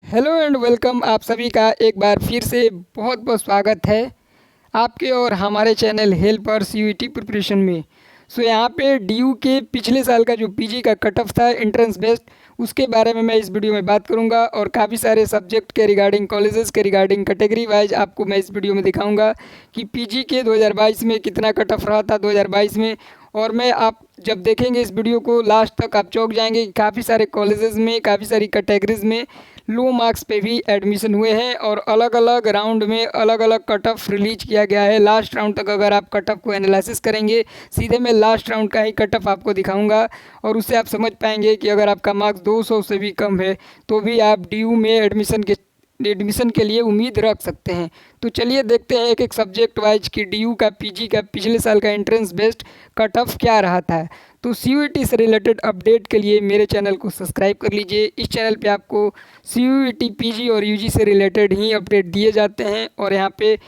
Hello and welcome. आप सभी का एक बार फिर से बहुत बहुत स्वागत है आपके और हमारे चैनल हेल्पर्स यूईटी प्रिपरेशन में। यहाँ पे डीयू के पिछले साल का जो पीजी का कट ऑफ था एंट्रेंस बेस्ड, उसके बारे में मैं इस वीडियो में बात करूंगा और काफ़ी सारे सब्जेक्ट के रिगार्डिंग, कॉलेजेस के रिगार्डिंग, कैटेगरी वाइज आपको मैं इस वीडियो में दिखाऊंगा कि पीजी के 2022 में कितना कट ऑफ रहा था 2022 में। और मैं आप जब देखेंगे इस वीडियो को लास्ट तक आप चौंक जाएंगे कि काफ़ी सारे कॉलेजेस में, काफ़ी सारी कैटेगरीज में लो मार्क्स पे भी एडमिशन हुए हैं और अलग अलग राउंड में अलग अलग कट ऑफ रिलीज किया गया है। लास्ट राउंड तक अगर आप कट ऑफ को एनालिसिस करेंगे, सीधे मैं लास्ट राउंड का ही कट ऑफ आपको दिखाऊंगा और उससे आप समझ पाएंगे कि अगर आपका मार्क्स 200 से भी कम है तो भी आप डीयू में एडमिशन के लिए उम्मीद रख सकते हैं। तो चलिए देखते हैं एक एक सब्जेक्ट वाइज कि डीयू का पीजी का पिछले साल का एंट्रेंस बेस्ड कट ऑफ क्या रहा था। तो सीयूईटी से रिलेटेड अपडेट के लिए मेरे चैनल को सब्सक्राइब कर लीजिए। इस चैनल पे आपको सीयूईटी पीजी और यूजी से रिलेटेड ही अपडेट दिए जाते हैं और यहाँ पे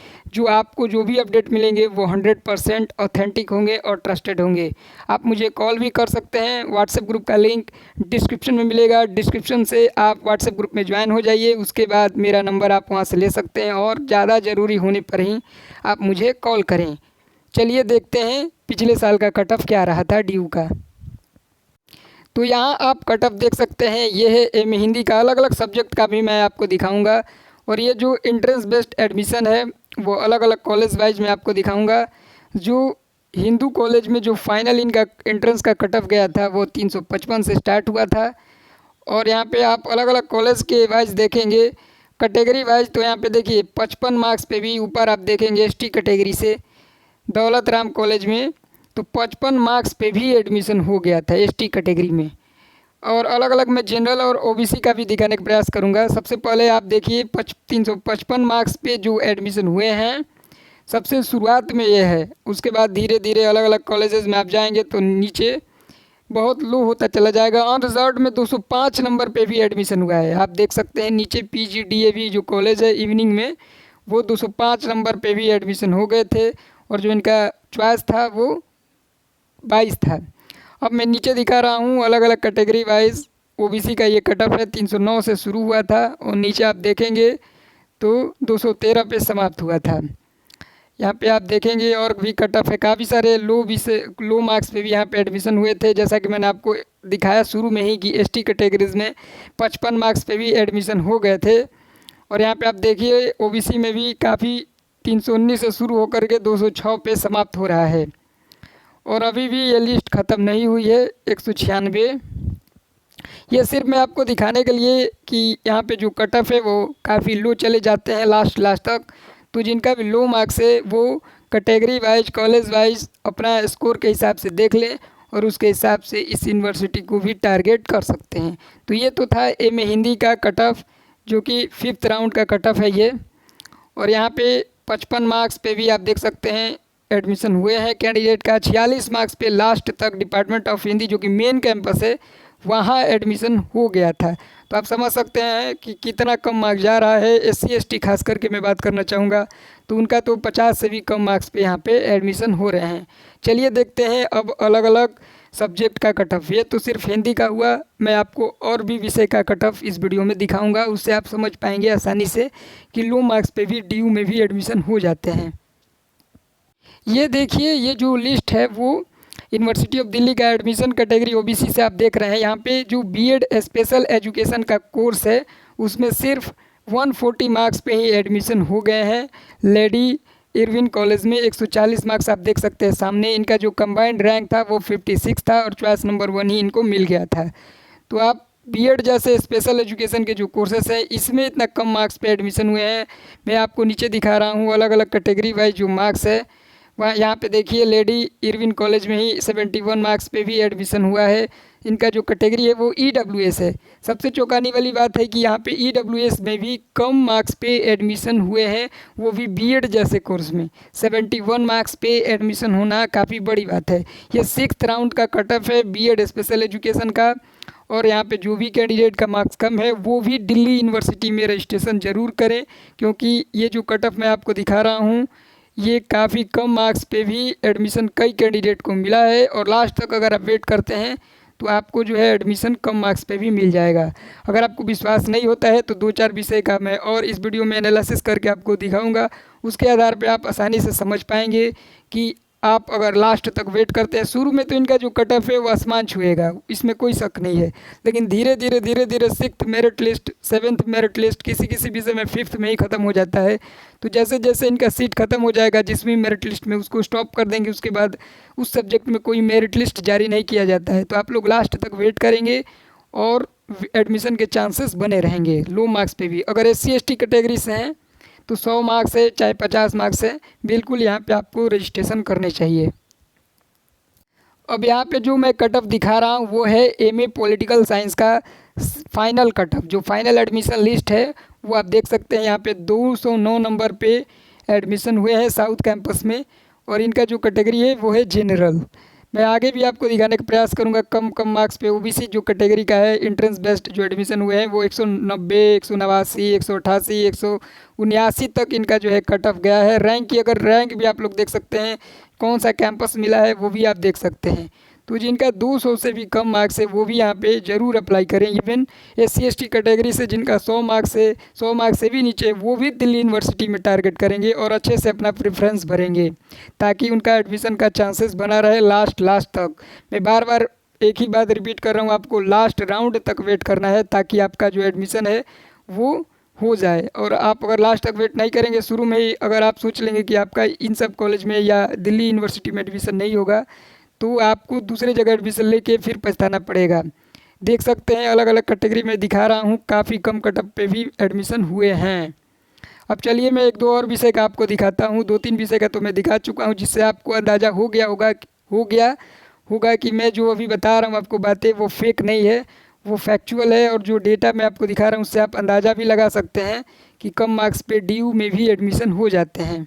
आपको जो भी अपडेट मिलेंगे वो 100% ऑथेंटिक होंगे और ट्रस्टेड होंगे। आप मुझे कॉल भी कर सकते हैं। व्हाट्सएप ग्रुप का लिंक डिस्क्रिप्शन में मिलेगा, डिस्क्रिप्शन से आप व्हाट्सएप ग्रुप में ज्वाइन हो जाइए। उसके बाद मेरा नंबर आप वहाँ से ले सकते हैं और ज़्यादा ज़रूरी होने पर ही आप मुझे कॉल करें। चलिए देखते हैं पिछले साल का कट ऑफ क्या रहा था डीयू का। तो यहाँ आप कट ऑफ देख सकते हैं, ये है एम हिंदी का। अलग अलग सब्जेक्ट का भी मैं आपको दिखाऊंगा और ये जो एंट्रेंस बेस्ड एडमिशन है वो अलग अलग कॉलेज वाइज मैं आपको दिखाऊंगा। जो हिंदू कॉलेज में जो फाइनल इनका एंट्रेंस का कट ऑफ गया था वो 355 से स्टार्ट हुआ था। और यहाँ पे आप अलग अलग कॉलेज के वाइज देखेंगे कैटेगरी वाइज, तो यहाँ पे देखिए 55 मार्क्स पे भी ऊपर आप देखेंगे एसटी कैटेगरी से दौलत राम कॉलेज में तो 55 मार्क्स पे भी एडमिशन हो गया था एसटी कैटेगरी में। और अलग अलग मैं जनरल और ओबीसी का भी दिखाने का प्रयास करूंगा। सबसे पहले आप देखिए 355 मार्क्स पे जो एडमिशन हुए हैं सबसे शुरुआत में ये है। उसके बाद धीरे धीरे अलग अलग कॉलेजेस में आप जाएंगे तो नीचे बहुत लो होता चला जाएगा। अनरिजर्व्ड में 205 नंबर पे भी एडमिशन हुआ है। आप देख सकते हैं नीचे पीजीडीएवी जो कॉलेज है इवनिंग में वो 205 नंबर पे भी एडमिशन हो गए थे और जो इनका चॉइस था वो 22 था। अब मैं नीचे दिखा रहा हूँ अलग अलग कैटेगरी वाइज। ओबीसी का ये कट ऑफ है 309 से शुरू हुआ था और नीचे आप देखेंगे तो 213 पे समाप्त हुआ था। यहाँ पे आप देखेंगे और भी कट ऑफ है, काफ़ी सारे लो मार्क्स पे भी यहाँ पे एडमिशन हुए थे। जैसा कि मैंने आपको दिखाया शुरू में ही कि एसटी कैटेगरीज में 55 मार्क्स पे भी एडमिशन हो गए थे। और यहाँ पे आप देखिए ओबीसी में भी काफ़ी 319 से शुरू होकर के 206 पे समाप्त हो रहा है। और अभी भी ये लिस्ट ख़त्म नहीं हुई है 196। ये सिर्फ मैं आपको दिखाने के लिए कि यहाँ पे जो कट ऑफ है वो काफ़ी लो चले जाते हैं लास्ट तक। तो जिनका भी लो मार्क्स है वो कैटेगरी वाइज, कॉलेज वाइज अपना स्कोर के हिसाब से देख लें और उसके हिसाब से इस यूनिवर्सिटी को भी टारगेट कर सकते हैं। तो ये तो था एम ए हिंदी का कट ऑफ जो कि 5th राउंड का कट ऑफ है ये। और यहाँ पे 55 मार्क्स पे भी आप देख सकते हैं एडमिशन हुए हैं कैंडिडेट का। 46 मार्क्स पे लास्ट तक डिपार्टमेंट ऑफ हिंदी जो कि मेन कैंपस है वहाँ एडमिशन हो गया था। तो आप समझ सकते हैं कि कितना कम मार्क्स जा रहा है। एससी एसटी खास करके मैं बात करना चाहूँगा तो उनका तो 50 से भी कम मार्क्स पे यहाँ पे एडमिशन हो रहे हैं। चलिए देखते हैं अब अलग अलग सब्जेक्ट का कट ऑफ। ये तो सिर्फ हिंदी का हुआ, मैं आपको और भी विषय का कट ऑफ इस वीडियो में दिखाऊंगा। उससे आप समझ पाएंगे आसानी से कि लो मार्क्स पे भी डीयू में भी एडमिशन हो जाते हैं। ये देखिए ये जो लिस्ट है वो यूनिवर्सिटी ऑफ दिल्ली का एडमिशन कैटेगरी ओबीसी से आप देख रहे हैं। यहाँ पे जो बीएड स्पेशल एजुकेशन का कोर्स है उसमें सिर्फ 140 मार्क्स पे ही एडमिशन हो गए हैं। लेडी इरविन कॉलेज में 140 मार्क्स आप देख सकते हैं सामने। इनका जो कंबाइंड रैंक था वो 56 था और चॉइस नंबर 1 ही इनको मिल गया था। तो आप बीएड जैसे स्पेशल एजुकेशन के जो कोर्सेस हैं इसमें इतना कम मार्क्स पे एडमिशन हुए हैं। मैं आपको नीचे दिखा रहा हूँ अलग अलग कैटेगरी वाइज जो मार्क्स है वहाँ। यहाँ पे देखिए लेडी इरविन कॉलेज में ही 71 मार्क्स पे भी एडमिशन हुआ है। इनका जो कैटेगरी है वो ईडब्ल्यूएस है। सबसे चौंकाने वाली बात है कि यहाँ पे ईडब्ल्यूएस में भी कम मार्क्स पे एडमिशन हुए हैं, वो भी बीएड जैसे कोर्स में 71 मार्क्स पे एडमिशन होना काफ़ी बड़ी बात है। ये 6th राउंड का कट ऑफ है बीएड स्पेशल एजुकेशन का। और यहाँ पे जो भी कैंडिडेट का मार्क्स कम है वो भी दिल्ली यूनिवर्सिटी में रजिस्ट्रेशन ज़रूर करें, क्योंकि ये जो कट ऑफ मैं आपको दिखा रहा हूँ ये काफ़ी कम मार्क्स पे भी एडमिशन कई कैंडिडेट को मिला है। और लास्ट तक अगर आप वेट करते हैं तो आपको जो है एडमिशन कम मार्क्स पे भी मिल जाएगा। अगर आपको विश्वास नहीं होता है तो 2-4 विषय का मैं और इस वीडियो में एनालिसिस करके आपको दिखाऊंगा। उसके आधार पे आप आसानी से समझ पाएंगे कि आप अगर लास्ट तक वेट करते हैं। शुरू में तो इनका जो कट ऑफ है वो आसमान छुएगा, इसमें कोई शक नहीं है, लेकिन धीरे धीरे 6th merit list, 7th merit list, किसी किसी विषय में 5th में ही ख़त्म हो जाता है। तो जैसे जैसे इनका सीट ख़त्म हो जाएगा जिसमें मेरिट लिस्ट में, उसको स्टॉप कर देंगे। उसके बाद उस सब्जेक्ट में कोई मेरिट लिस्ट जारी नहीं किया जाता है। तो आप लोग लास्ट तक वेट करेंगे और एडमिशन के चांसेस बने रहेंगे लो मार्क्स पे भी। अगर SC ST कैटेगरी से हैं तो 100 मार्क्स है चाहे 50 मार्क्स है, बिल्कुल यहाँ पे आपको रजिस्ट्रेशन करने चाहिए। अब यहाँ पे जो मैं कट ऑफ दिखा रहा हूँ वो है MA पॉलिटिकल साइंस का फाइनल कट ऑफ। जो फाइनल एडमिशन लिस्ट है वो आप देख सकते हैं। यहाँ पे 209 नंबर पे एडमिशन हुए हैं साउथ कैंपस में, और इनका जो कैटेगरी है वो है जनरल। मैं आगे भी आपको दिखाने का प्रयास करूंगा कम मार्क्स पे। OBC जो कैटेगरी का है, इंट्रेंस बेस्ड जो एडमिशन हुए हैं वो 190, 189, 188, 179 तक इनका जो है कट ऑफ गया है। रैंक की अगर रैंक भी आप लोग देख सकते हैं, कौन सा कैंपस मिला है वो भी आप देख सकते हैं। तो जिनका 200 से भी कम मार्क्स है वो भी यहाँ पे ज़रूर अप्लाई करें। इवन SC ST कैटेगरी से जिनका 100 मार्क्स है, 100 मार्क्स से भी नीचे, वो भी दिल्ली यूनिवर्सिटी में टारगेट करेंगे और अच्छे से अपना प्रेफरेंस भरेंगे ताकि उनका एडमिशन का चांसेस बना रहे लास्ट तक। मैं बार बार एक ही बात रिपीट कर रहा हूँ, आपको लास्ट राउंड तक वेट करना है ताकि आपका जो एडमिशन है वो हो जाए। और आप अगर लास्ट तक वेट नहीं करेंगे, शुरू में ही अगर आप सोच लेंगे कि आपका इन सब कॉलेज में या दिल्ली यूनिवर्सिटी में एडमिशन नहीं होगा, तो आपको दूसरे जगह एडमिशन लेके फिर पछताना पड़ेगा। देख सकते हैं अलग अलग कैटेगरी में दिखा रहा हूँ, काफ़ी कम कट ऑफ पे भी एडमिशन हुए हैं। अब चलिए मैं 1-2 और विषय का आपको दिखाता हूँ। 2-3 विषय का तो मैं दिखा चुका हूँ, जिससे आपको अंदाज़ा हो गया होगा कि मैं जो अभी बता रहा हूँ आपको बातें, वो फेक नहीं है, वो फैक्चुअल है। और जो डेटा मैं आपको दिखा रहा हूँ उससे आप अंदाज़ा भी लगा सकते हैं कि कम मार्क्स पे DU में भी एडमिशन हो जाते हैं।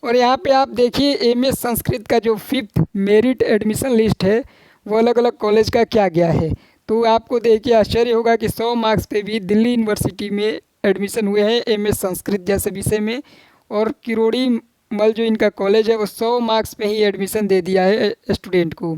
और यहाँ पे आप देखिए MS संस्कृत का जो 5th मेरिट एडमिशन लिस्ट है वो अलग अलग कॉलेज का क्या गया है। तो आपको देखिए आश्चर्य होगा कि 100 मार्क्स पे भी दिल्ली यूनिवर्सिटी में एडमिशन हुए हैं MS संस्कृत जैसे विषय में। और किरोड़ी मल जो इनका कॉलेज है वो 100 मार्क्स पे ही एडमिशन दे दिया है स्टूडेंट को।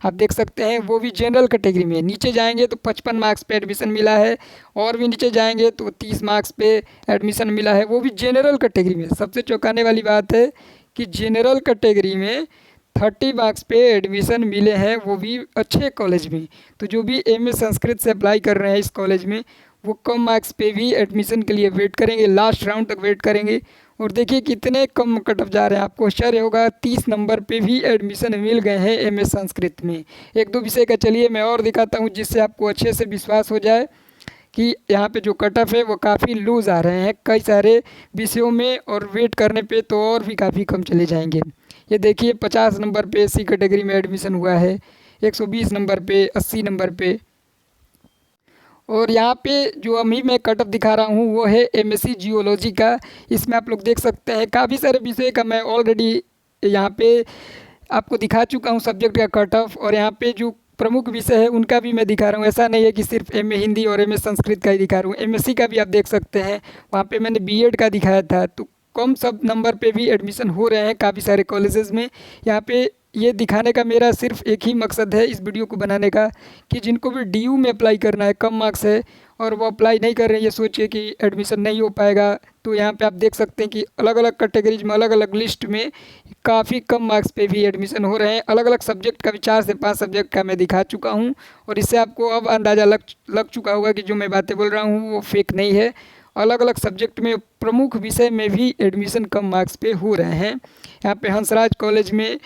आप देख सकते हैं वो भी जनरल कैटेगरी में। नीचे जाएंगे तो 55 मार्क्स पे एडमिशन मिला है, और भी नीचे जाएंगे तो 30 मार्क्स पे एडमिशन मिला है, वो भी जनरल कैटेगरी में। सबसे चौंकाने वाली बात है कि जनरल कैटेगरी में 30 मार्क्स पे एडमिशन मिले हैं, वो भी अच्छे कॉलेज में। तो जो भी MS संस्कृत से अप्लाई कर रहे हैं इस कॉलेज में, वो कम मार्क्स पे भी एडमिशन के लिए वेट करेंगे, लास्ट राउंड तक वेट करेंगे। और देखिए कितने कम कट ऑफ जा रहे हैं, आपको आश्चर्य होगा 30 नंबर पे भी एडमिशन मिल गए हैं MS संस्कृत में। 1-2 विषय का चलिए मैं और दिखाता हूँ, जिससे आपको अच्छे से विश्वास हो जाए कि यहाँ पे जो कट ऑफ है वो काफ़ी लूज आ रहे हैं कई सारे विषयों में, और वेट करने पे तो और भी काफ़ी कम चले जाएंगे। ये देखिए 50 नंबर पे SC कैटेगरी में एडमिशन हुआ है, 120 नंबर पे, 80 नंबर पे। और यहाँ पे जो अभी मैं कट ऑफ दिखा रहा हूँ वो है MSc जियोलॉजी का। इसमें आप लोग देख सकते हैं काफ़ी सारे विषय का मैं ऑलरेडी यहाँ पे आपको दिखा चुका हूँ सब्जेक्ट का कट ऑफ। और यहाँ पे जो प्रमुख विषय है उनका भी मैं दिखा रहा हूँ। ऐसा नहीं है कि सिर्फ MA हिंदी और MS संस्कृत का ही दिखा रहा हूँ, MSc का भी आप देख सकते हैं। वहाँ पे मैंने B.Ed का दिखाया था। तो कम सब नंबर पे भी एडमिशन हो रहे हैं काफ़ी सारे कॉलेजेस में। यहाँ पे ये दिखाने का मेरा सिर्फ एक ही मकसद है इस वीडियो को बनाने का, कि जिनको भी DU में अप्लाई करना है, कम मार्क्स है और वो अप्लाई नहीं कर रहे हैं, ये सोचिए कि एडमिशन नहीं हो पाएगा। तो यहाँ पे आप देख सकते हैं कि अलग अलग कैटेगरीज में, अलग अलग लिस्ट में काफ़ी कम मार्क्स पे भी एडमिशन हो रहे हैं। अलग अलग सब्जेक्ट का भी 4 से 5 सब्जेक्ट का मैं दिखा चुका हूँ, और इससे आपको अब अंदाज़ा लग चुका होगा कि जो मैं बातें बोल रहा हूँ वो फेक नहीं है। अलग अलग सब्जेक्ट में, प्रमुख विषय में भी एडमिशन कम मार्क्स पे हो रहे हैं। यहाँ पे हंसराज कॉलेज में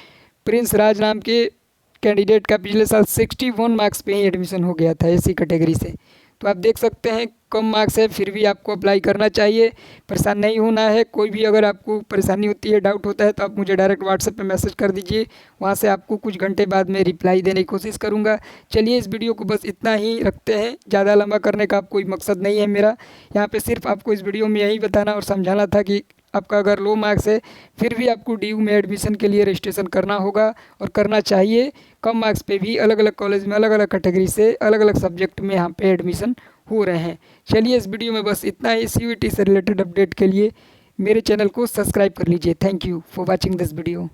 प्रिंस राज नाम के कैंडिडेट का पिछले साल 61 मार्क्स पे ही एडमिशन हो गया था SC कैटेगरी से। तो आप देख सकते हैं कम मार्क्स है फिर भी आपको अप्लाई करना चाहिए, परेशान नहीं होना है। कोई भी अगर आपको परेशानी होती है, डाउट होता है, तो आप मुझे डायरेक्ट व्हाट्सएप पे मैसेज कर दीजिए, वहाँ से आपको कुछ घंटे बाद में रिप्लाई देने की कोशिश करूँगा। चलिए इस वीडियो को बस इतना ही रखते हैं, ज़्यादा लंबा करने का कोई मकसद नहीं है मेरा। यहाँ पर सिर्फ आपको इस वीडियो में यही बताना और समझाना था कि आपका अगर लो मार्क्स है फिर भी आपको DU में एडमिशन के लिए रजिस्ट्रेशन करना होगा और करना चाहिए। कम मार्क्स पे भी अलग अलग कॉलेज में, अलग अलग कैटेगरी से, अलग अलग सब्जेक्ट में यहाँ पे एडमिशन हो रहे हैं। चलिए इस वीडियो में बस इतना ही। CUET से रिलेटेड अपडेट के लिए मेरे चैनल को सब्सक्राइब कर लीजिए। Thank you for watching this video.